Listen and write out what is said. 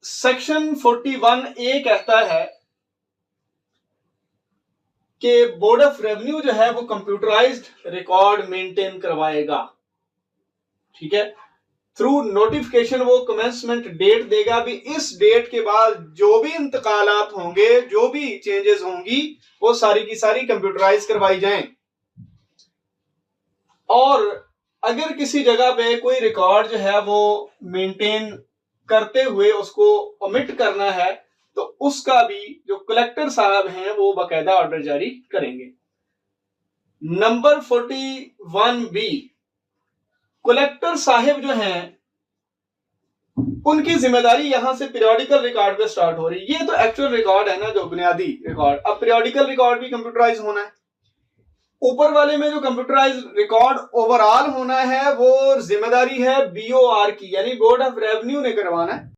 Section 41A कहता है कि बोर्ड ऑफ रेवेन्यू जो है वो कंप्यूटराइज्ड रिकॉर्ड मेंटेन करवाएगा। ठीक है, थ्रू नोटिफिकेशन वो कमेंसमेंट डेट देगा भी, इस डेट के बाद जो भी इंतकालात होंगे, जो भी चेंजेस होंगी, वो सारी की सारी कंप्यूटराइज करवाई जाएं। और अगर किसी जगह पे कोई रिकॉर्ड जो है वो मेंटेन करते हुए उसको ओमिट करना है तो उसका भी जो कलेक्टर साहब हैं वो बाकायदा ऑर्डर जारी करेंगे। नंबर 41B, कलेक्टर साहब जो हैं उनकी जिम्मेदारी यहां से पीरियोडिकल रिकॉर्ड पे स्टार्ट हो रही है। ये तो एक्चुअल रिकॉर्ड है ना, जो बुनियादी रिकॉर्ड। अब पीरियोडिकल रिकॉर्ड भी कंप्यूटराइज होना है। ऊपर वाले में जो कंप्यूटराइज रिकॉर्ड ओवरऑल होना है वो जिम्मेदारी है BOR की, यानी बोर्ड ऑफ रेवेन्यू ने करवाना है।